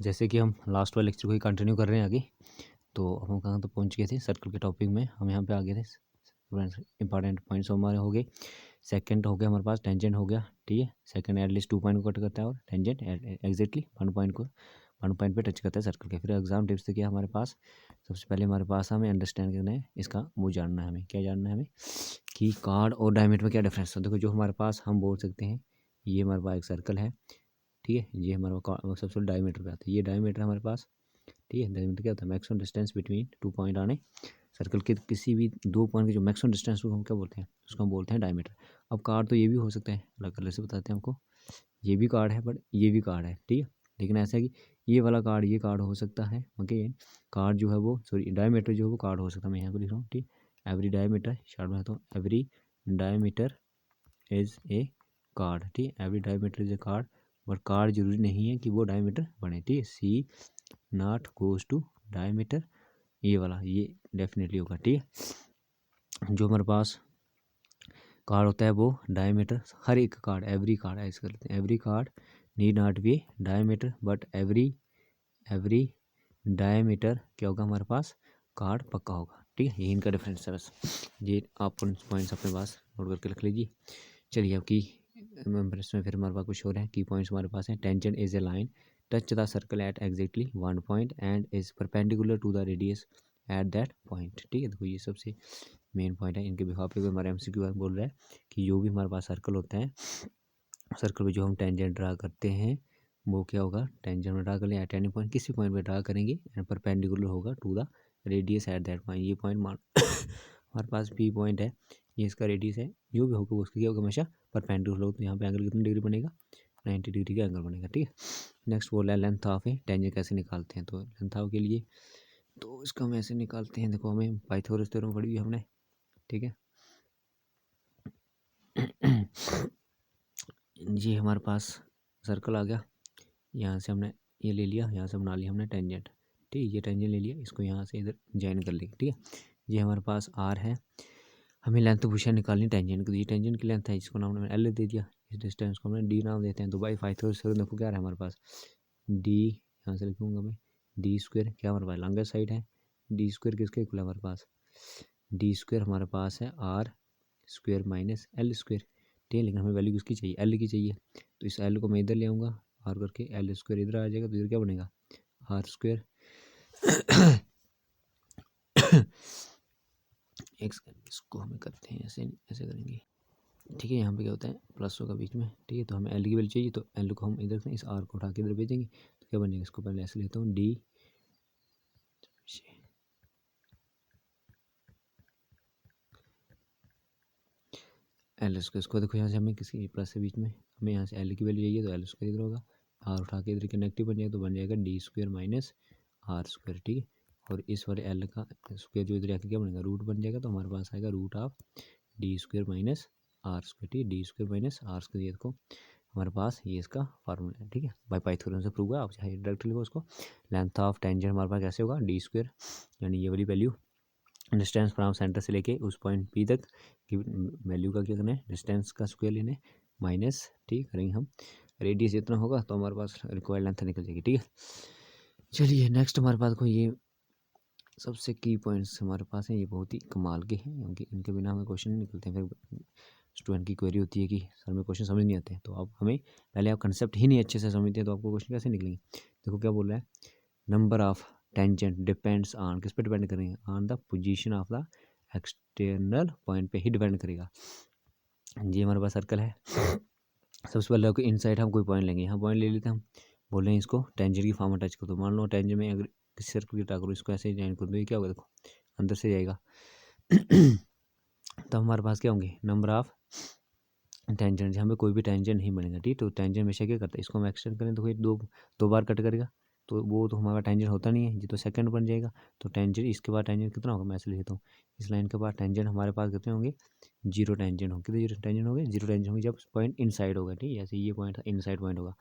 जैसे कि हम लास्ट वाले लेक्चर को ही कंटिन्यू कर रहे हैं आगे। तो हम कहाँ तो पहुँच गए थे सर्कल के टॉपिक में, हम यहाँ पे आ गए थे। इंपॉर्टेंट पॉइंट्स हमारे हो गए। सेकंड हो गया हमारे पास टेंजेंट हो गया, ठीक है। सेकंड एटलीस्ट 2 पॉइंट को कट करता है और टेंजेंट एग्जैक्टली 1 पॉइंट पे टच करता है सर्कल के। फिर एग्जाम टिप्स थे क्या हमारे पास, सबसे पहले हमारे पास हमें अंडरस्टैंड करना है इसका वो जानना है, हमें क्या जानना है, हमें कि कार्ड और डायमीटर में क्या डिफरेंस है। देखो जो हमारे पास हम बोल सकते हैं ये हमारे पास एक सर्कल है, ठीक है। ये हमारा सबसे डायमीटर पे आता है, ये डायमीटर हमारे पास, ठीक है। डायमीटर क्या होता है, मैक्सिमम डिस्टेंस बिटवीन 2 पॉइंट आने सर्कल के किसी भी 2 पॉइंट के जो मैक्सिमम डिस्टेंस को हम क्या बोलते हैं, उसको हम बोलते हैं डायमीटर। अब कार्ड तो ये भी हो सकता है, अलग कलर से बताते हैं हमको, ये भी कार्ड है बट ये भी कार्ड है, ठीक है। लेकिन ऐसा है कि ये वाला कार्ड ये कार्ड हो सकता है, ओके। कार्ड जो है वो सॉरी डायमीटर जो है वो कार्ड हो सकता है, मैं यहाँ पर लिख रहा हूँ, ठीक। एवरी डायमीटर शॉर्ट में तो every diameter is a card, ठीक है। Every diameter is a card, but card जरूरी नहीं है कि वो डायमीटर बने, ठीक है। सी नॉट गोज टू डायमीटर, ये वाला ये डेफिनेटली होगा, ठीक है। जो हमारे पास कार्ड होता है वो डायमीटर, हर एक कार्ड एवरी कार्ड ऐसे करते हैं, every card need not be diameter but every diameter क्या होगा हमारे पास, कार्ड पक्का होगा, ठीक है। ये इनका डिफरेंस है बस, ये आप पॉइंट्स अपने पास नोट करके रख लीजिए। चलिए अब की इसमें फिर हमारे पास कुछ और है की पॉइंट्स हमारे पास हैं। Tangent is a line touch the circle at exactly 1 point and is perpendicular to the radius at that point, ठीक है। देखो ये सबसे मेन पॉइंट है, इनके बिहाफ पे हमारे MCQ बोल रहा है कि जो भी हमारे पास सर्कल होता है, सर्कल पे जो हम टेंजेंट ड्रा करते हैं वो क्या होगा, टेंजेंट में ड्रा कर लें एट एनी पॉइंट, किसी पॉइंट पे ड्रा करेंगे एंड परपेंडिकुलर होगा to the radius at that point. ये पॉइंट हमारे पास बी पॉइंट है, ये इसका रेडियस है, जो भी होगा उसका क्या होगा हमेशा परपेंडिकुलर होगा। तो यहाँ पे एंगल कितनी डिग्री बनेगा, 90 डिग्री का एंगल बनेगा, ठीक है। नेक्स्ट बोल रहा है लेंथ ऑफ ए टेंजेंट कैसे निकालते हैं। तो लेंथ ऑफ के लिए तो इसको हम ऐसे निकालते हैं, देखो हमें पाइथागोरस थ्योरम पढ़ी हुई हमने, ठीक है। ये हमारे पास सर्कल आ गया, यहाँ से हमने ये ले लिया, यहाँ से बना लिया हमने टेंजेंट, ठीक है। ये टेंजेंट ले लिया, इसको यहाँ से इधर ज्वाइन कर लेंगे, ठीक है। ये हमारे पास आर है, हमें लेंथ पूछा निकालनी टेंजेंट की, ये टेंजेंट की लेंथ है, इसको नाम हमने एल दे दिया, इस डिस्टेंस को हमने डी नाम देते हैं। तो बाई पाइथागोरस थ्योरम देखो क्या है हमारे पास, डी यहाँ से लिखूँगा मैं, डी स्क्वायर क्या हमारे पास लॉन्गेस्ट साइड है, डी स्क्वायर किसके इक्वल है हमारे पास, डी स्क्वायर हमारे पास है R square minus L square, ठीक है। लेकिन हमें वैल्यू किसकी चाहिए, एल की चाहिए, तो इस एल को मैं इधर ले आऊँगा, आर करके एल स्क्वायर इधर आ जाएगा, तो इधर क्या बनेगा आर स्क्वायर एक सेकंड इसको हमें करते हैं ऐसे ऐसे करेंगे, ठीक है। यहाँ पे क्या होता है प्लस होगा बीच में, ठीक है। तो हमें एल की वैल्यू चाहिए, तो एल को हम इधर से इस आर को उठा के इधर भेजेंगे, तो क्या बनेगा, इसको पहले ऐसे लेता हूँ डी एल स्क्वायर, इसको देखो यहाँ से हमें किसी प्लस से बीच में हमें यहाँ से एल की वैल्यू चाहिए, तो एल स्क्वायर इधर होगा, आर उठा के इधर कनेक्टिव बन जाएगा, तो बन जाएगा D square minus R square, ठीक है। और इस वाले एल का स्क्वायर जो इधर आके क्या बनेगा रूट बन जाएगा, तो हमारे पास आएगा root of D square minus R square, ठीक है। D square minus R square, ये देखो हमारे पास ये इसका फार्मूला है, ठीक है। बाई पाइथागोरस से प्रूव हुआ, आप चाहे डायरेक्ट लिखो उसको। लेंथ ऑफ टेंजेंट हमारे पास कैसे होगा, डी स्क्वायर यानी ये वाली वैल्यू, डिस्टेंस फ्रॉम सेंटर से लेके उस पॉइंट पी तक की वैल्यू का क्या करना है, डिस्टेंस का स्क्वायर लेना है माइनस, ठीक करेंगे हम, रेडियस जितना होगा तो हमारे पास रिक्वायर्ड लेंथ निकल जाएगी, ठीक है। चलिए नेक्स्ट हमारे पास को ये सबसे की पॉइंट्स हमारे पास हैं, ये बहुत ही कमाल के हैं क्योंकि इनके बिना हमें क्वेश्चन नहीं निकलते हैं। फिर स्टूडेंट की क्वेरी होती है कि सर में क्वेश्चन समझ नहीं आते, तो आप हमें पहले आप कंसेप्ट ही नहीं अच्छे से समझते हैं तो आपको क्वेश्चन कैसे निकलेंगे। देखो क्या बोल रहा है, number of tangent depends on, किस पे डिपेंड करेंगे, on the position of the external point पे ही डिपेंड करेगा। ये हमारे पास सर्कल है, सबसे पहले इनसाइड हम कोई पॉइंट लेंगे, यहाँ पॉइंट ले लेते हैं हम, बोल रहे हैं इसको टेंजेंट की फॉर्म में टच कर दो। मान लो टेंजेंट में अगर किसी सर्कल की टच करो, इसको ऐसे ज्वाइन कर दो, ये क्या होगा देखो अंदर से जाएगा तो हमारे पास क्या होंगे नंबर ऑफ टेंजेंट, यहाँ पे कोई भी टेंजेंट नहीं बनेगा, ठीक। तो टेंजेंट हमेशा क्या करता है, इसको हम एक्सटेंड करें तो कोई दो बार कट करेगा, तो वो तो हमारा टेंजेंट होता नहीं है, ये तो सेकंड बन जाएगा। तो टेंजेंट इसके बाद टेंजेंट कितना होगा, मैं ऐसे लिखता हूँ, इस लाइन के बाद टेंजेंट हमारे पास कितने होंगे, जीरो टेंजेंट होंगे, कितने जीरो टेंजेंट होंगे, जीरो टेंजेंट होंगे जब पॉइंट इनसाइड होगा, ठीक है। ऐसे ये पॉइंट इनसाइड पॉइंट होगा।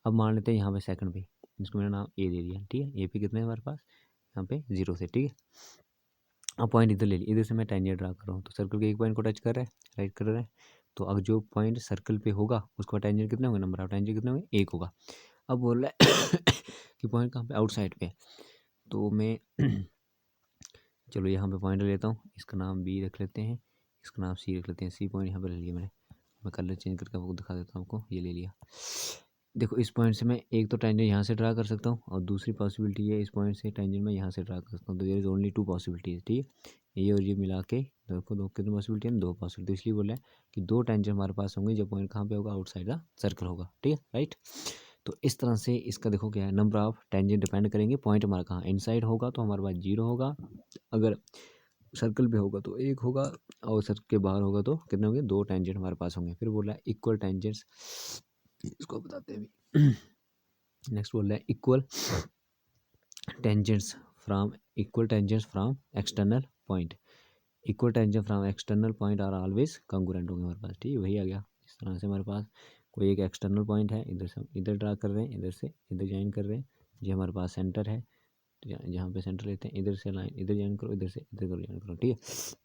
अब मान लेते हैं यहाँ पे सेकंड पे, इसको मैंने नाम ए दे दिया, ठीक है। ए पे कितने हमारे पास यहाँ पे जीरो से, ठीक है। अब पॉइंट इधर ले लिया, इधर से मैं टेंजेंट ड्रा कर रहा हूँ, तो सर्कल के एक पॉइंट को टच कर रहा है, राइट कर रहा है, तो अगर जो पॉइंट सर्कल पे होगा उसको टेंजेंट कितने होंगे, नंबर ऑफ टेंजेंट कितने होंगे, एक होगा। अब बोल रहा है कि पॉइंट कहाँ पे, आउटसाइड पे। तो मैं चलो यहाँ पे पॉइंट ले लेता हूँ, इसका नाम बी रख लेते हैं, इसका नाम सी रख लेते हैं। सी पॉइंट यहाँ पे ले लिया मैंने, मैं कलर चेंज करके आपको दिखा देता हूँ आपको, ये ले लिया। देखो इस पॉइंट से मैं एक तो टेंजेंट यहाँ से ड्रा कर सकता हूँ, और दूसरी पॉसिबिलिटी है इस पॉइंट से टेंजेंट मैं यहाँ से ड्रा कर सकता हूँ। तो देयर इज ओनली 2 पॉसिबिलिटीज, ठीक है। ये और ये मिला के देखो दो कितनी पॉसिबिलिटी है, 2 पॉसिबिलिटी। इसलिए बोल रहा है कि 2 टेंजेंट हमारे पास होंगे जब पॉइंट कहाँ पे होगा, आउटसाइड द सर्कल होगा, ठीक है, राइट। तो इस तरह से इसका देखो क्या है, नंबर ऑफ टेंजेंट डिपेंड करेंगे, पॉइंट हमारा कहाँ इनसाइड होगा तो हमारे पास 0 होगा, अगर सर्कल पे होगा तो 1 होगा, और सर्कल के बाहर होगा तो कितने होंगे, 2 टेंजेंट हमारे पास होंगे। फिर बोल रहा है इक्वल टेंजेंट्स, इसको बताते हैं अभी। नेक्स्ट बोल रहा है equal tangents from external point. Equal tangent from external point are always congruent होंगे हमारे पास, ठीक है, वही आ गया। इस तरह से हमारे पास कोई एक एक्सटर्नल पॉइंट है, इधर से हम इधर ड्रा कर रहे हैं, इधर से इधर ज्वाइन कर रहे हैं, ये हमारे पास सेंटर है, तो जहाँ पे सेंटर लेते हैं, इधर से लाइन इधर ज्वाइन करो, इधर से इधर करो, ज्वाइन करो, ठीक है।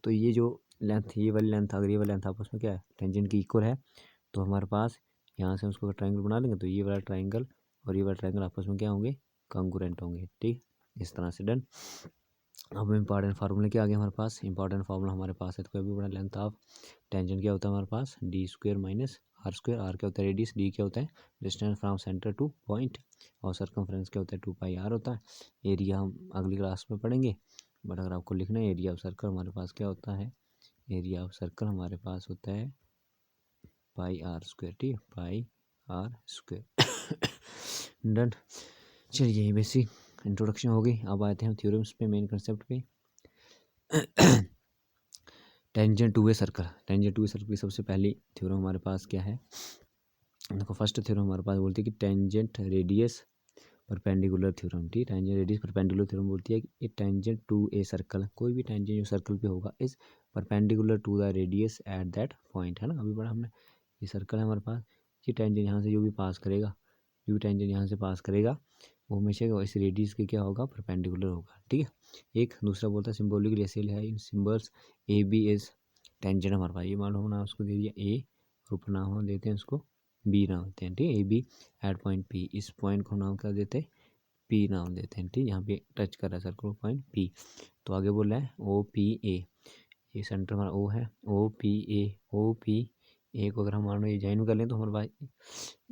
तो ये जो लेंथ, ये वाली लेंथ, अगर ये वाली लेंथ आपस में क्या है, टेंजेंट की इक्वल है, तो हमारे पास यहाँ से उसको ट्राइंगल बना लेंगे, तो ये वाला ट्राइंगल और ये वाला ट्राइंगल आपस में क्या होंगे, कॉन्ग्रुएंट होंगे, ठीक। इस तरह से डन। अब इंपॉर्टेंट फार्मूला क्या आ गया हमारे पास, इंपॉर्टेंट फार्मूला हमारे पास है, तो कोई भी बड़ा लेंथ ऑफ टेंजेंट क्या होता है हमारे पास, D square minus R square. R क्या होता है, रेडियस, डी क्या होता है, distance from centre to point, और सर्कमफ्रेंस क्या होता है, 2 पाई आर होता है। एरिया हम अगली क्लास में पढ़ेंगे, बट अगर आपको लिखना है एरिया ऑफ सर्कल हमारे पास क्या होता है, एरिया ऑफ सर्कल हमारे पास होता है पाई आर स्क्वायर, ठीक है, पाई आर स्क्वायर। डन। चलिए ये बेसिक इंट्रोडक्शन हो गई, अब आते हैं थ्योरम्स पे, मेन कंसेप्ट पे। Tangent to a circle, tangent to a circle की सबसे पहली थ्योरम हमारे पास क्या है, देखो फर्स्ट थ्योरम हमारे पास बोलती है कि टेंजेंट रेडियस परपेंडिकुलर थ्योरम, ठीक, टेंजेंट रेडियस परपेंडिकुलर थ्योरम बोलती है कि a tangent to a circle, कोई भी टेंजेंट जो सर्कल पे होगा is perpendicular to the radius at that point, है ना। अभी बड़ा हमने, ये सर्कल है हमारे पास, ये टेंजेंट यहाँ से जो भी पास करेगा, जो भी टेंजेंट यहाँ से पास करेगा वो हमेशा इस रेडियस के क्या होगा, परपेंडिकुलर होगा, ठीक है। एक दूसरा बोलता है सिम्बॉलिकली ऐसे है in symbols, A B is tangent हमारे पास, ये मालूम ना उसको दे दिया ए, ऊपर नाम देते हैं उसको बी नाम देते हैं, ठीक है, A B at point P, इस पॉइंट को नाम क्या देते हैं, पी नाम देते हैं, ठीक, यहाँ पे टच कर रहा है सर्कल पॉइंट पी। तो आगे बोल रहा है ओ पी ए, ये सेंटर हमारा ओ है, O P A, O P A को अगर हम मान लो ये ज्वाइन कर लें तो हमारे पास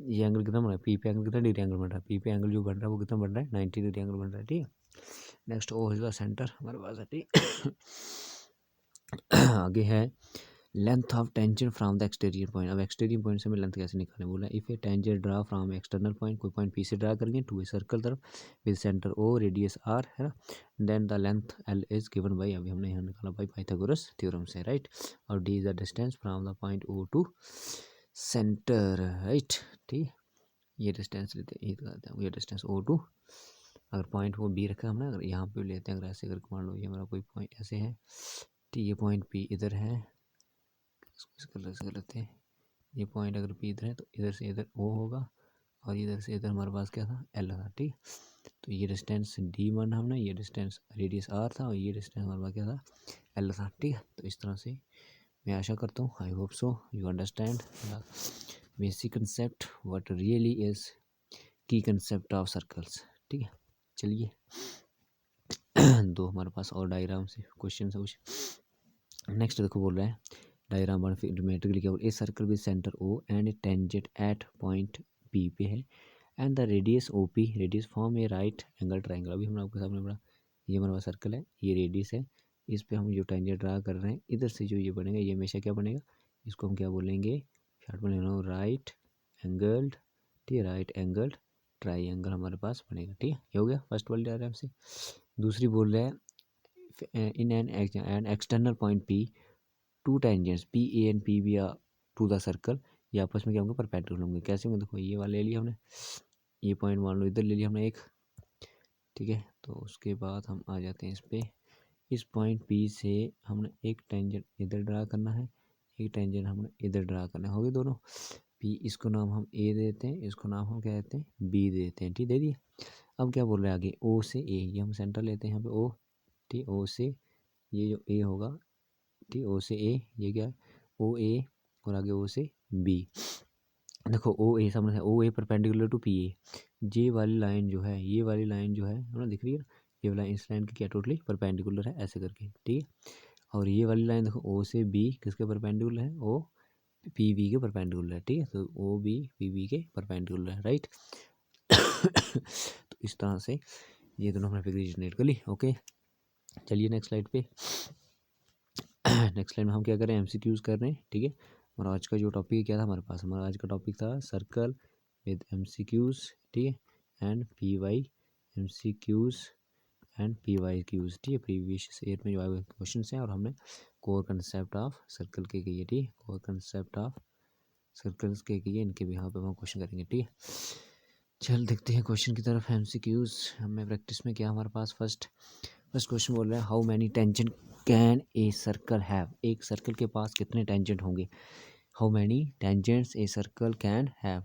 ये एंगल कितना बन रहा है, पी पे एंगल कितना डिग्री एंगल बन रहा है, पी पे एंगल जो बन रहा है वो कितना बन रहा है, 90 डिग्री एंगल बन रहा है, ठीक है। Next O is the centre हमारे पास है, ठीक। आगे है length of tangent from the exterior point. अब एक्सटीरियर पॉइंट से हमें लेंथ कैसे निकालने, बोला if a tangent draw from external point, कोई पॉइंट पी से ड्रा करेंगे टू ए सर्कल तरफ with centre O radius R, है ना, then the length L is given by, अभी हमने यहाँ निकाला बाई पाइथागोरस थ्योरम से, राइट। और D is the distance from the point O to centre, right, ठीक। ये डिस्टेंस लेते हैं, ये डिस्टेंस ओ टू, अगर पॉइंट वो बी रखा हमने, अगर यहाँ पे लेते हैं, अगर ऐसे करके मान लो ये हमारा कोई पॉइंट ऐसे है, ठीक, ये पॉइंट पी इधर है, इस कलर से लेते हैं, ये पॉइंट अगर पी इधर है तो इधर से इधर ओ होगा, और इधर से इधर हमारे पास क्या था, एल था, ठीक। तो ये डिस्टेंस डी माना हमने, ये डिस्टेंस रेडियस आर था, और ये डिस्टेंस हमारे पास क्या था, एल था, ठीक है। तो इस तरह से मैं आशा करता हूँ, I hope so you understand basic concept what really is की कंसेप्ट ऑफ सर्कल्स, ठीक है। चलिए दो हमारे पास और डायग्राम से क्वेश्चन है कुछ। नेक्स्ट देखो बोल रहा है डायग्राम वन ज्योमेट्रिकली क्या बोल, a circle with centre O and tangent at point P पे है and the radius O P, radius form a right angle triangle. अभी हमने आपके सामने पढ़ा, ये हमारे पास सर्कल है, ये रेडियस है, इस पे हम जो टेंजेंट ड्रा कर रहे हैं, इधर से जो ये बनेगा ये हमेशा क्या बनेगा, इसको हम क्या बोलेंगे, शॉर्ट में लेना राइट एंगल्ड, ठीक है, राइट एंगल्ड ट्राइंगल हमारे पास बनेगा, ठीक है। ये हो गया फर्स्ट वाले डायग्राम से। दूसरी बोल रहा है in an external point P two tangents P A and P B are to the circle, ये आपस में क्या होंगे, परपेंडिकुलर होंगे। कैसे होंगे, देखो ये वाला ले लिया हमने, ये पॉइंट मान लो इधर ले लिया हमने एक, ठीक है। तो उसके बाद हम आ जाते हैं इस पे, इस पॉइंट पी से हमने एक टेंजेंट इधर ड्रा करना है, एक टेंजेंट हमने इधर ड्रा करना है, हो गए दोनों। पी इसको नाम हम ए देते हैं, इसको नाम हम क्या देते हैं, बी देते हैं, ठीक, दे दिए। अब क्या बोल रहे हैं आगे, ओ से ए, ये हम सेंटर लेते हैं यहाँ पे ओ, ठीक, ओ से ये जो ए होगा, ठीक, ओ से ए, ये क्या है ओ ए, और आगे ओ से बी। देखो ओ ए सामने है, ओ ए परपेंडिकुलर टू पी ए, ये वाली लाइन जो है, ये वाली लाइन जो है ना, दिख रही है ना, ये वाला इस लाइन की क्या टोटली परपेंडिकुलर है ऐसे करके, ठीक है। और ये वाली लाइन देखो ओ से बी किसके परपेंडिकुलर है, ओ पी बी के परपेंडिकुलर है, ठीक है। तो ओ बी पी बी के परपेंडिकुलर है, राइट। तो इस तरह से ये दोनों हमने फिगर जनरेट कर ली, ओके। चलिए नेक्स्ट स्लाइड पे। नेक्स्ट स्लाइड में हम क्या करें, एमसीक्यूज कर रहे हैं, ठीक है। और आज का जो टॉपिक क्या था हमारे पास, हमारा आज का टॉपिक था सर्कल विद एमसीक्यूज, ठीक है, and P Y MCQs and P Y Qs, ठीक है। प्रीवियस ईयर में जो आए हुए क्वेश्चन हैं और हमने कोर कंसेप्ट ऑफ सर्कल के किए, ठीक है, कोर कंसेप्ट ऑफ सर्कल्स के किए, इनके भी यहाँ पे हम क्वेश्चन करेंगे, ठीक है। चल देखते हैं क्वेश्चन की तरफ। एमसीक्यूज हमें प्रैक्टिस में क्या हमारे पास फर्स्ट क्वेश्चन बोल रहा है, how many tangent can a circle have, एक सर्कल के पास कितने टेंजेंट होंगे। How many tangents a circle can have.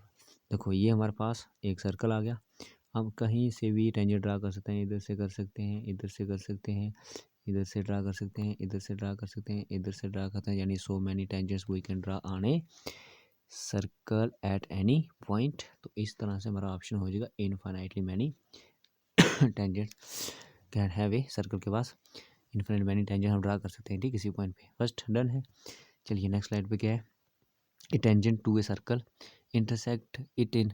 देखो ये हमारे पास एक सर्कल आ गया, हम कहीं से भी टेंजेंट ड्रा कर सकते हैं, इधर से कर सकते हैं, इधर से कर सकते हैं, इधर से ड्रा कर सकते हैं, इधर से ड्रा कर सकते हैं, इधर से ड्रा करते हैं, यानी so many tangents we can draw on a circle at any point. तो इस तरह से हमारा ऑप्शन हो जाएगा infinitely many tangents can have a circle के पास इनफाइनाइट मैनी टेंजेंट हम ड्रा कर सकते हैं, ठीक, किसी पॉइंट पे। फर्स्ट डन है। चलिए नेक्स्ट स्लाइड पे क्या है, a tangent to a circle intersect it in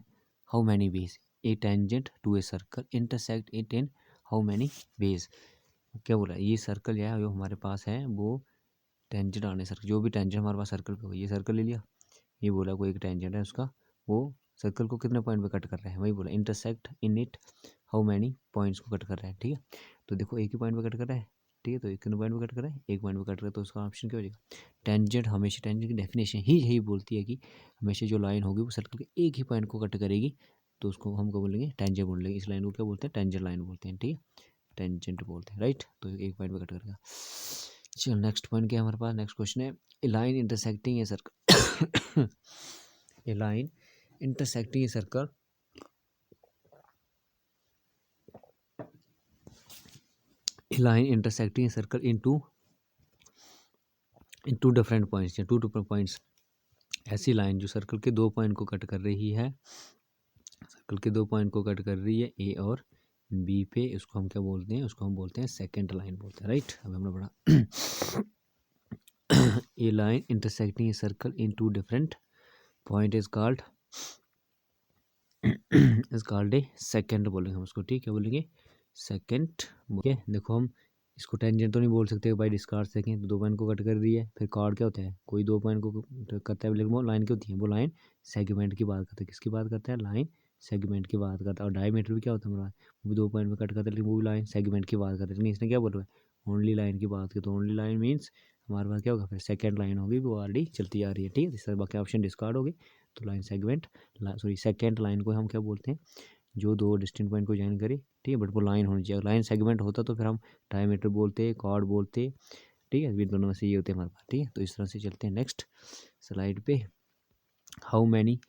how many ways, a tangent to a circle intersect it in how many ways. क्या बोला, ये सर्कल जो है जो हमारे पास है वो टेंजेंट आने सर्कल, जो भी टेंजेंट हमारे पास सर्कल पे हो, ये सर्कल ले लिया, ये बोला कोई एक टेंजेंट है उसका, वो सर्कल को कितने पॉइंट पे कट कर रहा है, वही बोला intersect in it how many points को कट कर रहा है, ठीक है। तो देखो एक ही पॉइंट पे कट कर रहा है, ठीक है, तो एक पॉइंट पे कट कर रहा है, एक पॉइंट पे कट कर रहा है, तो उसका ऑप्शन क्या हो जाएगा टेंजेंट। हमेशा टेंजेंट की डेफिनेशन ही यही बोलती है कि हमेशा जो लाइन होगी वो सर्कल के एक ही पॉइंट को कट करेगी, तो उसको हम क्या बोलेंगे टेंजेंट बोल लेंगे, इस लाइन को क्या बोलते हैं टेंजेंट लाइन बोलते हैं, ठीक है, टेंजेंट बोलते हैं, राइट। तो एक पॉइंट पे कट करेगा। चलो नेक्स्ट पॉइंट क्या है हमारे पास, नेक्स्ट क्वेश्चन है, a line intersecting a circle a line intersecting a circle a line intersecting a circle in two different points या टू different points। ऐसी लाइन जो सर्कल के दो पॉइंट को कट कर रही है, सर्कल के दो पॉइंट को कट कर रही है ए और बी पे, उसको हम क्या बोलते हैं, उसको हम बोलते हैं सेकेंड लाइन बोलते हैं, राइट। अब हमने पढ़ा a line intersecting a circle in two different point is called a second बोलेंगे हम उसको, ठीक है, बोलेंगे सेकेंड। ओके देखो हम इसको टेंजेंट तो नहीं बोल सकते भाई, डिस्कार्ड सेकेंड, तो दो पॉइंट को कट कर रही है, फिर कार्ड क्या होता है, कोई दो पॉइंट को करता है, लेकिन वो लाइन क्या होती है, वो लाइन सेगमेंट की बात करते हैं, किसकी बात करते हैं, लाइन सेगमेंट की बात करता है। और डायमीटर भी क्या होता है हमारा, वो भी दो पॉइंट में कट करता है, लेकिन वो भी लाइन सेगमेंट की बात करते हैं, लेकिन इसने क्या बोला है ओनली लाइन की बात की, तो ओनली लाइन मीन्स हमारे पास क्या होगा, फिर सेकेंड लाइन होगी, वो ऑलरेडी चलती आ रही है, ठीक है। इस तरह बाकी ऑप्शन डिस्कार्ड हो गए, तो line segment sorry second line को हम क्या बोलते हैं, जो दो डिस्टिंक्ट पॉइंट को ज्वाइन करे, ठीक है, बट वो लाइन होनी चाहिए, लाइन सेगमेंट होता तो फिर हम डायमीटर बोलते, कॉर्ड बोलते, ठीक है, ये दोनों में से ये होते हैं हमारे पास, ठीक है। तो इस तरह से चलते हैं नेक्स्ट स्लाइड पे। How many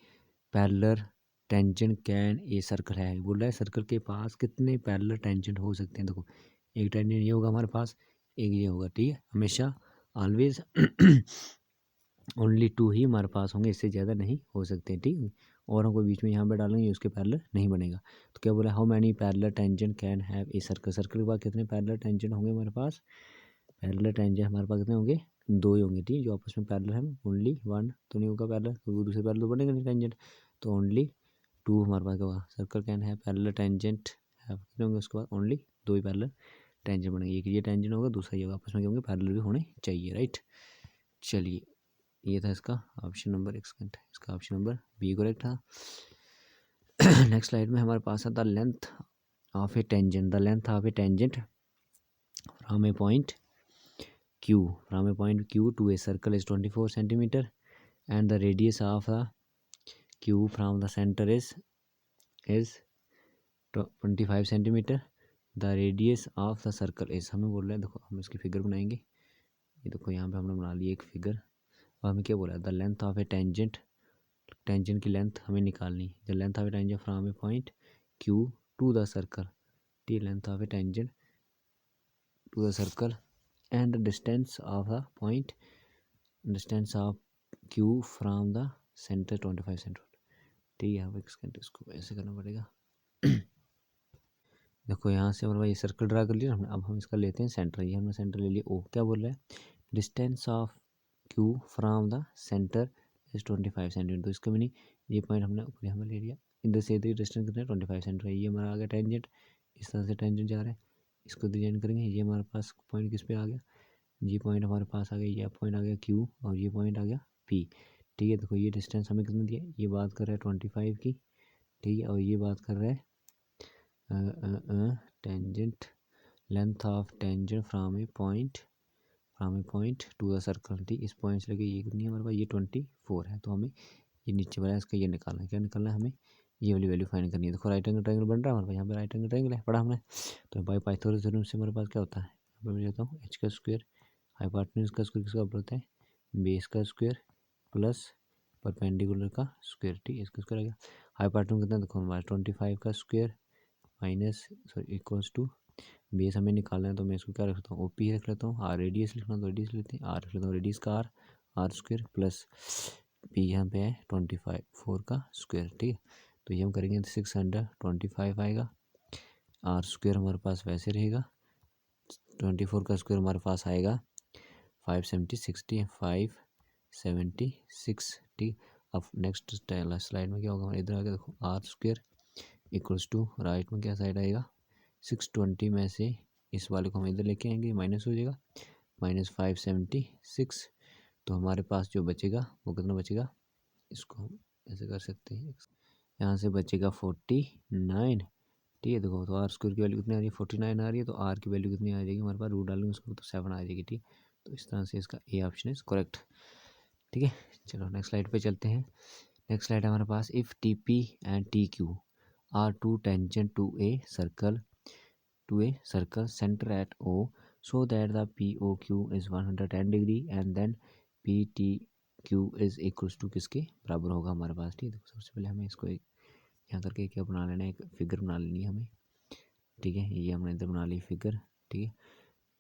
parallel tangent can a circle है, बोल रहा है सर्कल के पास कितने पैरेलल टेंजेंट हो सकते हैं। देखो एक टेंजेंट ये होगा हमारे पास, एक ये होगा, ठीक है, हमेशा ऑलवेज ओनली टू ही हमारे पास होंगे, इससे ज़्यादा नहीं हो सकते, ठीक है। और हम कोई बीच में यहाँ पे डालेंगे उसके पैरेलल नहीं बनेगा। तो क्या बोला, how many parallel tangent can have a circle, circle के बाद कितने पैरेलल टेंजेंट होंगे हमारे पास, पैरेलल टेंजेंट हमारे पास कितने होंगे, दो ही होंगे, ठीक है, जो आपस में पैरेलल है, ओनली वन तो नहीं होगा पैरेलल, क्योंकि दूसरे पैरेलल तो बनेगा नहीं टेंजेंट, तो ओनली टू हमारे पास क्या होगा, सर्कल कैन है पैरेलल टेंजेंट है, कितने होंगे उसके बाद ओनली दो ही पैरेलल टेंजेंट बनेंगे, एक ये टेंजेंट होगा, दूसरा ये होगा, आपस में क्या होंगे पैरेलल भी होने चाहिए, राइट। चलिए ये था इसका ऑप्शन नंबर, एक सेकंड, इसका ऑप्शन नंबर बी करेक्ट था। नेक्स्ट स्लाइड में हमारे पास है the length of a tangent, the length of a tangent from a point Q, from a point Q to a circle is 24 centimeter and the radius of the Q from the center is 25 centimeter, the radius of the circle is, हमें बोल रहा है, देखो हम इसकी figure बनाएंगे, ये देखो यहाँ पे हमने बना ली एक फिगर, और हमें क्या बोला है, the length of a tangent, tangent की लेंथ हमें निकालनी, the length of a tangent from a point Q to the circle, the length of a tangent to the circle and the distance of the point, distance of Q from the center 25 centimeter, ठीक है। अब इसको ऐसे करना पड़ेगा। देखो यहाँ से हमारे पास ये सर्कल ड्रा कर लिया हमने। अब हम इसका लेते हैं सेंटर। ये हमने सेंटर ले लिया ओ। क्या बोल रहा है, distance of Q from the centre is 25 centimetre. तो इसका मीनिंग ये पॉइंट हमने ऊपर यहाँ ले लिया, इधर से इधर डिस्टेंस कितना है 25 सेंटीमीटर। ये हमारा आ गया टेंजेंट, इस तरह से टेंजेंट जा रहा है, इसको डिजाइन करेंगे। ये हमारे पास पॉइंट किस पे आ गया, ये पॉइंट हमारे पास आ गया, ये पॉइंट आ गया क्यू और ये पॉइंट आ गया पी। ठीक है। देखो ये डिस्टेंस हमें कितना दिया, ये बात कर रहा है 25 की, ठीक है, और ये बात कर रहा है tangent length of tangent from a point two the circle. ठीक, इस पॉइंट से लेके ये कितनी है हमारे पास, ये 24 है। तो हमें ये नीचे वाला इसका ये निकालना है। क्या निकालना है हमें, ये वाली वैल्यू फाइंड करनी है। देखो राइट एंगल ट्रायंगल बन रहा है हमारे पास, यहाँ पे राइट एंगल ट्रायंगल है, पढ़ा हमने। तो बाई पाइथागोरस थ्योरम से हमारे पास क्या होता है, यहाँ पे मैं लेता हूँ एच का स्क्वायर, हाइपोटेन्यूज का स्क्वायर किसका बराबर होता है, बेस का स्क्वायर प्लस परपेंडिकुलर का स्क्वायर। ठीक है, इसका स्क्वायर आ गया। हाइपोटेन्यूज कितना, देखो हमारे 25 का square minus equals to base हमें निकालना है। तो मैं इसको क्या रख लेता हूँ, ओपी रख लेता हूँ। आर रेडियस लिखना तो रेडियस लेते हैं, आर रख लेता हूँ, रेडियस का आर स्क्वायर प्लस पी यहाँ पे है 25 का स्क्वायर। ठीक है, तो ये हम करेंगे 625 आएगा। आर स्क्वायर हमारे पास वैसे रहेगा, 24 का स्क्वायर हमारे पास आएगा 576। ठीक, अब नेक्स्ट स्लाइड में क्या होगा हमारे, इधर आगे देखो R square equals to right में क्या साइड आएगा 620 में से इस वाले को हम इधर लेके आएंगे, माइनस हो जाएगा -576। तो हमारे पास जो बचेगा वो कितना बचेगा, इसको हम ऐसे कर सकते हैं, यहाँ से बचेगा 49। ठीक है, देखो तो आर स्क्वायर की वैल्यू कितनी आ रही है 49 आ रही है। तो आर की वैल्यू कितनी आ जाएगी हमारे पास, रूट डालेंगे उसको तो 7 आ जाएगी। ठीक, तो इस तरह से इसका ए ऑप्शन इज करेक्ट। ठीक है, चलो नेक्स्ट स्लाइड पे चलते हैं। नेक्स्ट स्लाइड हमारे पास, if T P and T Q are two tangent to a circle center at O, so that the POQ is 110 degree and then PTQ is equals to किसके बराबर होगा हमारे पास। ठीक है, सबसे पहले हमें इसको एक यहाँ करके क्या बना लेना है, एक फिगर बना लेनी है हमें। ठीक है, ये हमने इधर बना ली फिगर। ठीक है,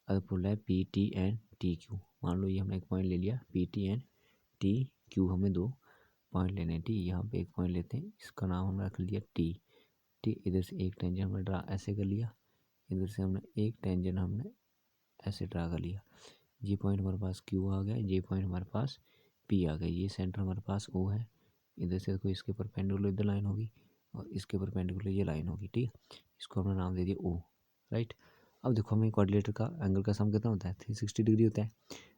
अब बोल रहा है P T and T Q. मान लो ये हमने एक पॉइंट ले लिया P T and T Q, हमें 2 पॉइंट लेने हैं। ठीक, यहाँ पे एक पॉइंट लेते हैं, इसका नाम हमने रख लिया टी। ठीक, इधर से एक टेंजेंट हमने ड्रा ऐसे कर लिया, इधर से हमने एक टेंजेंट हमने ऐसे ड्रा कर लिया। ये पॉइंट हमारे पास क्यू आ गया, ये पॉइंट हमारे पास पी आ गया, ये सेंटर हमारे पास ओ है। इधर से देखो इसके परपेंडिकुलर इधर लाइन होगी और इसके परपेंडिकुलर ये लाइन होगी। ठीक, इसको हमने नाम दे दिया ओ। राइट, अब देखो हमें कोऑर्डिनेटर का एंगल का सम कितना होता है 360 डिग्री होता है।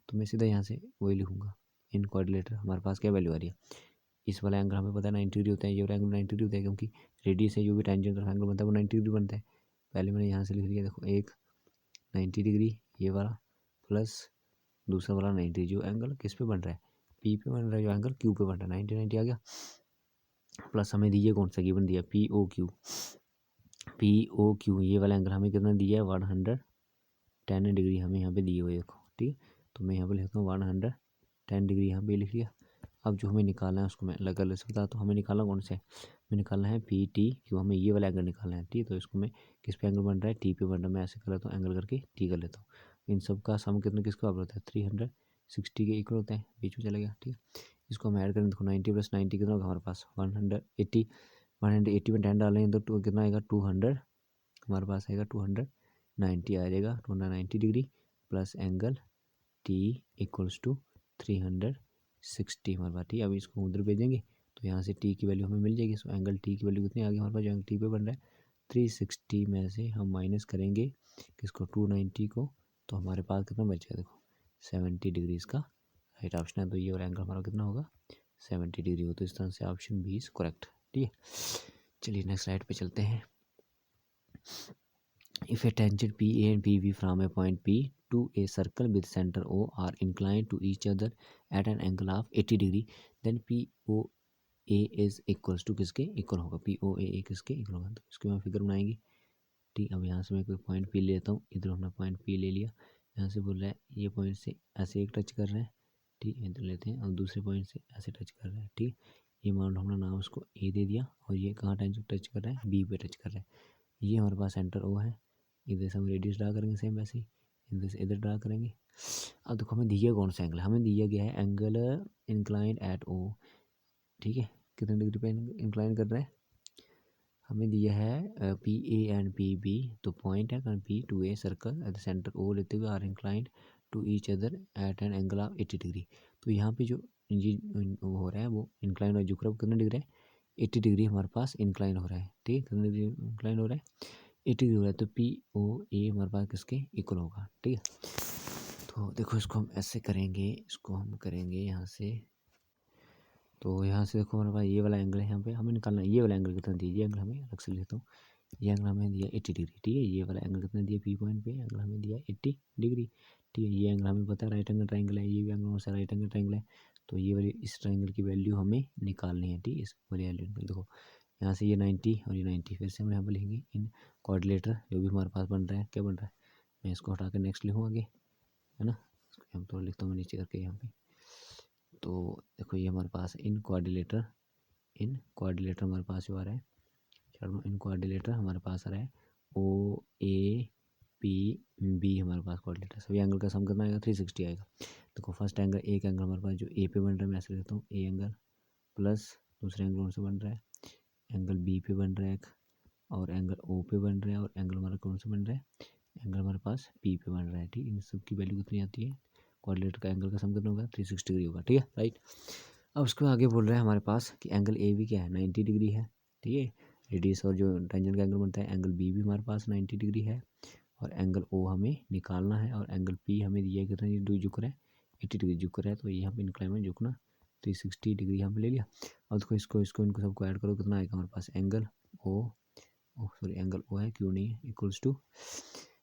तो मैं सीधा यहाँ से वही लिखूँगा, इन कोऑर्डिनेटर हमारे पास क्या वैल्यू आ रही है, इस वाला एंगल हमें पता है 90 डिग्री होता है, ये वाला एंगल 90 डिग्री होता है, क्योंकि रेडियस है जो भी टेंजेंट एंगल बनता है वो 90 डिग्री बनता है। पहले मैंने यहाँ से लिख दिया, देखो एक 90 डिग्री ये वाला प्लस दूसरा वाला 90, जो एंगल किस पे बन रहा है पी पे बन रहा है, जो एंगल क्यू पे बन रहा है 90 आ गया। प्लस हमें दिया कौन सा गिवन दिया पी ओ क्यू, ये वाला एंगल हमें कितना दिया है 110 डिग्री हमें यहाँ पे दिए हुए देखो। ठीक, तो मैं यहाँ पे लिखता हूँ 110 डिग्री यहाँ पे लिख लिया। अब जो हमें निकालना है उसको मैं अलग अलग से बता, तो हमें निकालना कौन सा है, हमें निकालना है पी टी क्यू, हमें ये वाला एंगल निकालना है। ठीक, तो इसको मैं किस पे एंगल बन रहा है टी पे बन रहा है, मैं ऐसे कर लेता हूँ एंगल करके टी कर लेता हूँ। इन सब का सम कितना किसका बराबर होता है 360 के इक्वल होता है, बीच में चला गया। ठीक, इसको हम ऐड करें, देखो 90 + 90 कितना होगा हमारे पास 180 में 10 डालेंगे तो कितना आएगा 200, हमारे पास आएगा 290 आ जाएगा 290 degree plus angle T equals to 360 हमारे पास। ठीक है, अब इसको उधर भेजेंगे तो यहाँ से टी की वैल्यू हमें मिल जाएगी। सो एंगल टी की वैल्यू कितनी आ गई हमारे पास, जो एंगल टी पे बन रहा है 360 में से हम माइनस करेंगे किसको 290 को, तो हमारे पास कितना बचेगा देखो 70 डिग्री इसका राइट ऑप्शन है। तो ये वाला एंगल हमारा कितना होगा 70 डिग्री हो। तो इस तरह से ऑप्शन बी इज करेक्ट। ठीक है, चलिए नेक्स्ट स्लाइड पे चलते हैं। If a tangent PA and PB from a point P to a circle with center O are inclined to each other at an angle of 80 degree, then POA is equals to किसके equal होगा, POA किसके equal होगा। तो इसको हम figure बनाएंगे। ठीक, अब यहाँ से मैं कोई पॉइंट P लेता हूँ, इधर हमने पॉइंट P ले लिया, यहाँ से बोल रहा है ये पॉइंट से ऐसे एक टच कर रहा है। ठीक, इधर लेते हैं और दूसरे पॉइंट से ऐसे टच कर रहा है। ठीक, ये मान लो हमने नाम उसको ए दे दिया और ये कहाँ टच कर रहा है बी पे टच कर रहा है। ये हमारे पास सेंटर ओ है, इधर से हम रेडियस ड्रा करेंगे सेम वैसे ही, इधर से इधर ड्रा करेंगे। अब देखो हमें दिया कौन सा एंगल, हमें दिया गया है एंगल इंक्लाइंड एट ओ। ठीक है, कितने डिग्री पे इंक्लाइन कर रहा है, हमें दिया है P A and P B, तो पॉइंट है P to a circle at the centre O लेते हुए are inclined to each other at an angle of 80 degree. तो यहाँ पे जो ये वो हो रहा है वो इंक्लाइन और झुक रहा है, वो कितने डिग्री है, 80 डिग्री हमारे पास इंक्लाइन हो रहा है, ठीक है, कितने डिग्री इंक्लाइन हो रहा है, 80 डिग्री हो रहा है, तो पी ओ ए हमारे पास किसके इक्वल होगा, ठीक है। तो देखो इसको हम ऐसे करेंगे, इसको हम करेंगे यहाँ से, तो यहाँ से देखो हमारे पास ये वाला एंगल है, यहाँ पे हमें निकालना है ये वाला एंगल कितना दिया, ये एंगल हमें अलग से लेता हूँ, ये एंगल हमें दिया 80 डिग्री, ठीक है, ये वाला एंगल कितना दिया पी पॉइंट पे एंगल हमें दिया 80 डिग्री, ठीक है, ये एंगल हमें पता है राइट एंगल ट्रायंगल है, ये भी एंगल से राइट एंगल ट्रायंगल है, तो ये वाली इस ट्रायंगल की वैल्यू हमें निकालनी है, ठीक है, इस वाली वैल्यू देखो यहाँ से ये 90 और ये 90, फिर से हम यहाँ पर लिखेंगे इन कोऑर्डिनेटर जो भी हमारे पास बन रहा है, क्या बन रहा है, मैं इसको हटा कर नेक्स्ट लिखूँ आगे, है ना, हम तो लिखता हूँ नीचे करके यहाँ पे, तो देखो ये हमारे पास इन कोऑर्डिनेटर हमारे पास जो आ रहा है, चलो इन कोऑर्डिनेटर हमारे पास आ रहा है ओ ए पी बी, हमारे पास कोऑर्डिनेटर सभी एंगल का सम कितना आएगा 360 आएगा। देखो फर्स्ट एंगल, एक एंगल हमारे पास जो ए पे बन रहा है, मैं ऐसे लेता हूँ ए एंगल प्लस दूसरे एंगल कौन से बन रहा है, एंगल बी पे बन रहा है एक, और एंगल ओ पे बन रहा है, और एंगल हमारा कौन सा बन रहा है, एंगल हमारे पास पी पे बन रहा है, ठीक है, इन सब की वैल्यू कितनी आती है, कोऑर्डिनेटर का एंगल का सम कितना होगा 360 डिग्री होगा, ठीक है राइट। अब उसको आगे बोल रहे हैं हमारे पास कि एंगल ए भी क्या है 90 डिग्री है, ठीक है, रेडियस और जो टेंजेंट का एंगल बनता है, एंगल बी भी हमारे पास 90 डिग्री है, और एंगल ओ हमें निकालना है, और एंगल पी हमें दिया है कितना झुक रहा है 80 डिग्री झुक रहा है, तो ये यहाँ पे इंक्लाइन में झुकना 360 डिग्री यहाँ पे ले लिया। और देखो इसको इनको सबको ऐड करो कितना आएगा हमारे पास, एंगल ओ है क्यों नहीं है, इक्वल्स टू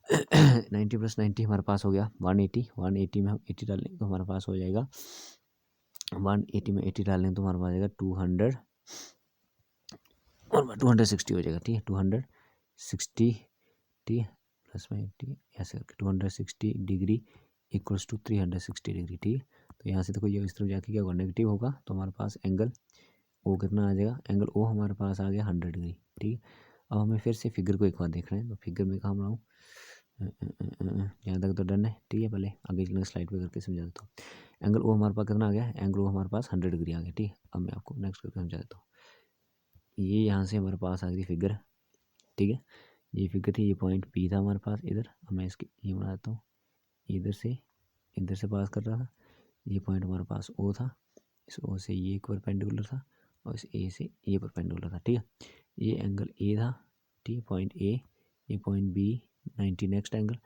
90 प्लस 90 हमारे पास हो गया 180 में हम 80 डाल लेंगे तो हमारे पास हो जाएगा 180 में 80 डाल लें तो हमारे पास आएगा 200 और 260 हो जाएगा, ठीक है 260, ठीक है प्लस में 80 ऐसे करके 260 डिग्री इक्वल्स टू 360 डिग्री, ठीक है। तो यहाँ से देखो ये इस तरफ जाके क्या होगा नेगेटिव होगा, तो हमारे पास एंगल ओ कितना आ जाएगा, एंगल ओ हमारे पास आ गया 100 डिग्री, ठीक है। अब हमें फिर से फिगर को एक बार देख रहे हैं, तो फिगर में कहाँ बनाऊँ, यहाँ तक तो डन है, ठीक है, पहले आगे चलने स्लाइड पे करके समझा देता हूँ। एंगल ओ हमारे पास कितना आ गया, एंगल ओ हमारे पास 100 डिग्री आ गया, ठीक है। अब मैं आपको नेक्स्ट करके समझा देता हूँ, ये यहाँ से हमारे पास आ गई फिगर, ठीक है, ये फिगर थी, ये पॉइंट पी था हमारे पास इधर, अब मैं इसकी ये बना देता हूँ, इधर से पास कर रहा था, ये पॉइंट हमारे पास ओ था, इस ओ से ये एक परपेंडिकुलर था, और इस ए से ये परपेंडिकुलर था, ठीक है। ये एंगल ए था, ठीक है, पॉइंट ए, ये पॉइंट बी 90 नेक्स्ट एंगल,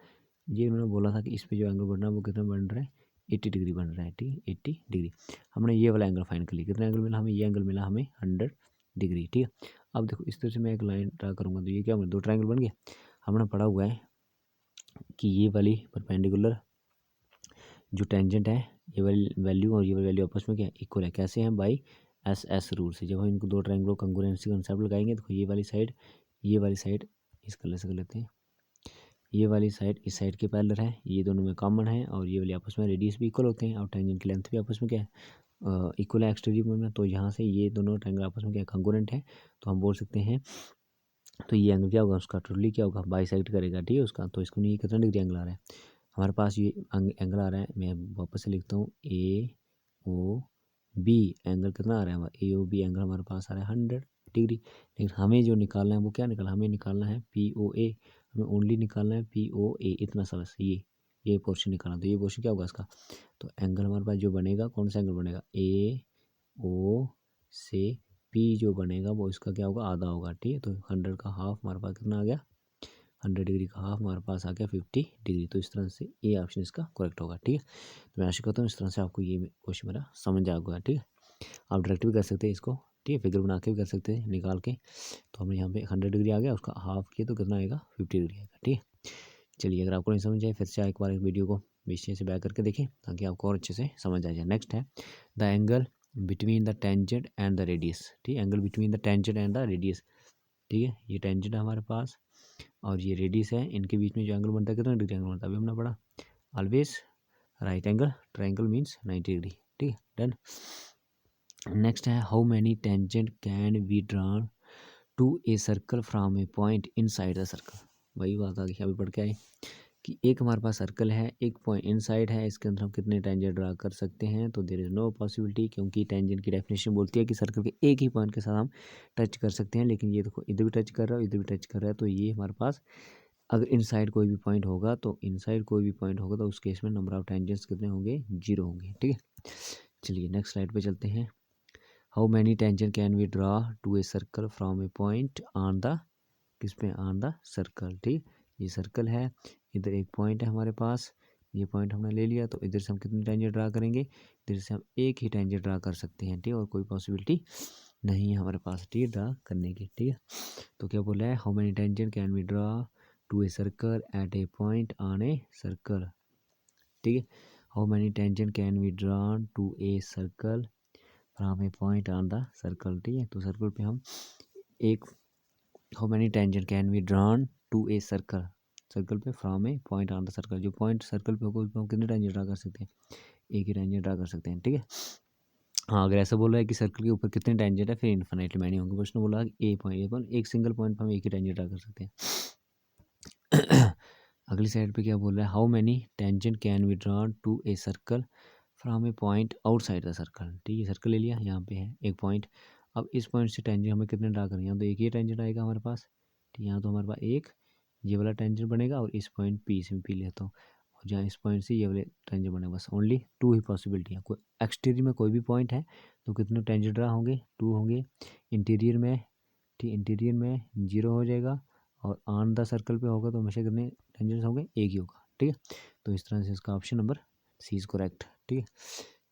ये उन्होंने बोला था कि इस पे जो एंगल बन रहा है वो कितना बन रहा है 80 डिग्री बन रहा है, ठीक है 80 डिग्री। हमने ये वाला एंगल फाइंड कर लिया, कितना एंगल मिला हमें, ये एंगल मिला हमें 100 डिग्री, ठीक है। अब देखो इस तरह से मैं एक लाइन ड्रा करूँगा तो ये क्या दो ट्रायंगल बन गए। हमने पढ़ा हुआ है कि ये वाली परपेंडिकुलर जो टेंजेंट है, ये वाली वैल्यू और ये वाली वैल्यू आपस में क्या इक्वल है, कैसे हैं बाई एस रूल से। जब हम इनको दो ट्रायंगलों कंग्रुएंसी कंसेप्ट लगाएंगे तो ये वाली साइड इस कलर से कर लेते हैं, ये वाली साइड इस साइड के पैरेलल है, ये दोनों में कॉमन है, और ये वाली आपस में रेडियस भी इक्वल होते हैं, और टेंजेंट की लेंथ भी आपस में क्या है इक्वल है एक्सटीरियर में। तो यहाँ से ये दोनों ट्रायंगल आपस में क्या कंग्रुएंट है, तो हम बोल सकते हैं, तो ये एंगल क्या होगा उसका टोटली क्या होगा बाइसेक्ट करेगा, ठीक है उसका। तो इसको नहीं कितना डिग्री एंगल आ रहा है हमारे पास, ये एंगल आ रहा है, मैं वापस से लिखता हूँ ए ओ बी एंगल कितना आ रहा है हमारा, ए ओ बी एंगल हमारे पास आ रहा है 100 डिग्री। लेकिन हमें जो निकालना है वो क्या निकालना, हमें निकालना है पी ओ ए, हमें ओनली निकालना है पी ओ ए, इतना सा बस ये पोर्शन निकालना। तो ये पोर्शन क्या होगा इसका, तो एंगल हमारे पास जो बनेगा कौन सा एंगल बनेगा, ए ओ से पी जो बनेगा वो इसका क्या होगा आधा होगा, ठीक है। तो 100 का हाफ हमारे पास कितना आ गया, 100 डिग्री का हाफ हमारे पास आ गया 50 डिग्री। तो इस तरह से ये ऑप्शन इसका करेक्ट होगा, ठीक है। तो मैं आशा करता हूँ इस तरह से आपको ये क्वेश्चन मेरा समझ आ गया, ठीक है। आप डायरेक्ट भी कर सकते हैं इसको, ठीक है, फिगर बना के भी कर सकते हैं निकाल के। तो हमने यहाँ पे 100 डिग्री आ गया, उसका हाफ किया तो कितना आएगा 50 डिग्री आएगा, ठीक है। चलिए अगर आपको नहीं समझ आए फिर से एक बार वीडियो को बीच से बैक करके देखें ताकि आपको और अच्छे से समझ आ जाए। नेक्स्ट है the angle between the tangent and the radius, ठीक है, angle between the tangent and the radius, ठीक है। ये टेंजेंट है हमारे पास और ये रेडियस है, इनके बीच में जो एंगल बनता है कितना डिग्री एंगल बनता है, अभी हमने पढ़ा always right angle triangle means 90 degree, ठीक है डन। नेक्स्ट है how many tangent can be drawn to a circle from a point inside the circle, वही बात आ गई अभी पढ़ के आए कि एक हमारे पास सर्कल है, एक पॉइंट इनसाइड है, इसके अंदर हम कितने टेंजेंट ड्रा कर सकते हैं, तो देयर इज़ नो पॉसिबिलिटी, क्योंकि टेंजेंट की डेफिनेशन बोलती है कि सर्कल के एक ही पॉइंट के साथ हम टच कर सकते हैं। लेकिन ये देखो इधर भी टच कर रहा है, इधर भी टच कर रहा है, तो ये हमारे पास अगर इनसाइड कोई भी पॉइंट होगा तो उस केस में नंबर ऑफ टेंजेंट्स कितने होंगे, 0 होंगे। ठीक है, चलिए नेक्स्ट स्लाइड पे चलते हैं। How many tangent can we draw to a circle from a point on the, किस पे, ऑन द सर्कल। ठीक, ये सर्कल है, इधर एक पॉइंट है हमारे पास, ये पॉइंट हमने ले लिया, तो इधर से हम कितनी टेंजेंट ड्रा करेंगे, इधर से हम एक ही टेंजेंट ड्रा कर सकते हैं। ठीक, और कोई पॉसिबिलिटी नहीं है हमारे पास ठीक ड्रा करने की। ठीक है, तो क्या बोला है, how many tangent can we draw to a circle at a point on a circle. ठीक है, how many tangent can we draw to a circle from a point on the circle. ठीक है, तो सर्कल पे हम एक, how many tangent can we drawn to a circle, circle पे from a point on the circle, जो point circle पे होगा उस पर हम कितने टेंजेंट ड्रा कर सकते हैं, एक ही टेंजेंट ड्रा कर सकते हैं। ठीक है, हाँ अगर ऐसा बोला है कि सर्कल के ऊपर कितने टेंजेंट है फिर इन्फिनिटली मैनी होंगे, प्रश्न बोला ए पॉइंट एक सिंगल पॉइंट पर हम एक ही टेंजेंट ड्रा कर सकते हैं। अगली साइड पे क्या बोल रहा है, how many tangent can we draw to a circle from a point outside the circle. ठीक है, सर्कल ले लिया, यहाँ पे है एक पॉइंट, अब इस पॉइंट से टेंजेंट हमें कितने ड्रा करेंगे, यहाँ तो एक ही टेंजेंट आएगा हमारे पास। ठीक, यहाँ तो हमारे पास एक ये वाला टेंजेंट बनेगा और इस पॉइंट पी से पी लेता हूँ, और जहाँ इस पॉइंट से ये वाले टेंजेंट बनेगा, बस ओनली 2 ही पॉसिबिलिटी है। कोई एक्सटीरियर में कोई भी पॉइंट है तो कितने टेंजेंट ड्रा होंगे, 2 होंगे। इंटीरियर में, ठीक, इंटीरियर में 0 हो जाएगा, और ऑन द सर्कल पे होगा तो हमेशा कितने टेंजेंट्स होंगे, एक ही होगा। ठीक है, तो इस तरह से इसका option number C is correct. ठीक है,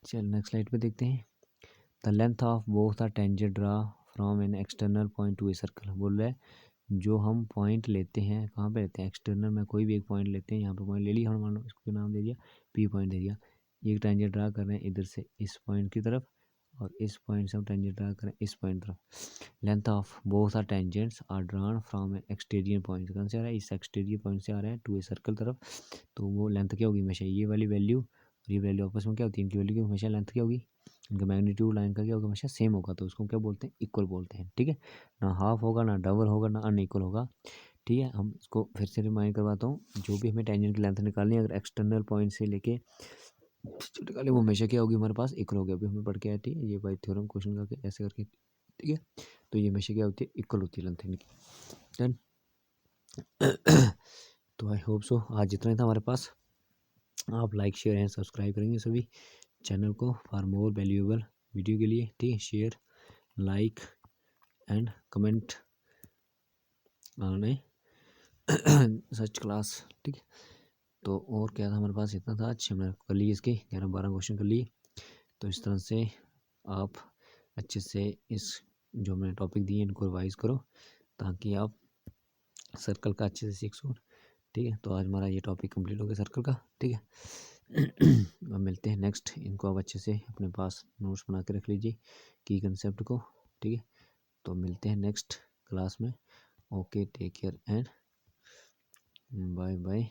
चल नेक्स्ट स्लाइड पे देखते हैं। The length of both the tangent draw from an external point to a circle. बोल रहा है जो हम पॉइंट लेते हैं, कहाँ पे लेते हैं, एक्सटर्नल में कोई भी एक पॉइंट लेते हैं, यहाँ पे पॉइंट ले लिया हमने, मान लो इसको नाम दे दिया पी पॉइंट दे दिया, एक टेंजेंट ड्रा कर रहे हैं इधर से इस पॉइंट की तरफ, और इस पॉइंट से हम टेंजेंट ड्रा करें इस पॉइंट तरफ। Length of both are tangents are drawn from an exterior point, कहाँ से आ रहा है, इस एक्सटीरियर पॉइंट से आ रहा है टू ए सर्कल तरफ, तो वो लेंथ क्या होगी, हमेशा ये वाली वैल्यू और ये वैल्यू आपस में क्या होती है, इनकी वैल्यू की हमेशा लेंथ क्या होगी, इनका मैग्नीट्यूड लाइन का क्या होगा, हमेशा सेम होगा, तो उसको क्या बोलते हैं, इक्वल बोलते हैं। ठीक है, ना हाफ होगा, ना डबल होगा, ना अनइक्वल होगा। ठीक है, हम इसको फिर से रिमाइंड करवाता हूँ, जो भी हमें टेंजेंट की लेंथ निकालनी है, अगर एक्सटर्नल पॉइंट से लेके निकाले वो हमेशा क्या होगी हमारे पास, इक्वल होगी। अभी हमें पढ़ के आए थे ये बाई थ्योरम क्वेश्चन करके ऐसे करके। ठीक है, तो ये हमेशा क्या होती है, इक्वल होती है लेंथ इनकी। डन। तो आई होप सो आज जितना ही था हमारे पास, आप लाइक शेयर एंड सब्सक्राइब करेंगे सभी चैनल को फॉर मोर वैल्यूएबल वीडियो के लिए। ठीक है, share like and comment on A such class. ठीक है, तो और क्या था हमारे पास, इतना था। आज हमने कर लिए इसके 11-12 क्वेश्चन कर लिए। तो इस तरह से आप अच्छे से इस जो मैंने टॉपिक दिए इनको रिवाइज करो, ताकि आप सर्कल का अच्छे से सीख सको। ठीक है, तो आज हमारा ये टॉपिक कंप्लीट हो गया सर्कल का। ठीक है, अब मिलते हैं नेक्स्ट। इनको आप अच्छे से अपने पास नोट्स बना के रख लीजिए की कंसेप्ट को। ठीक है, तो मिलते हैं नेक्स्ट क्लास में। Okay, take care and bye bye.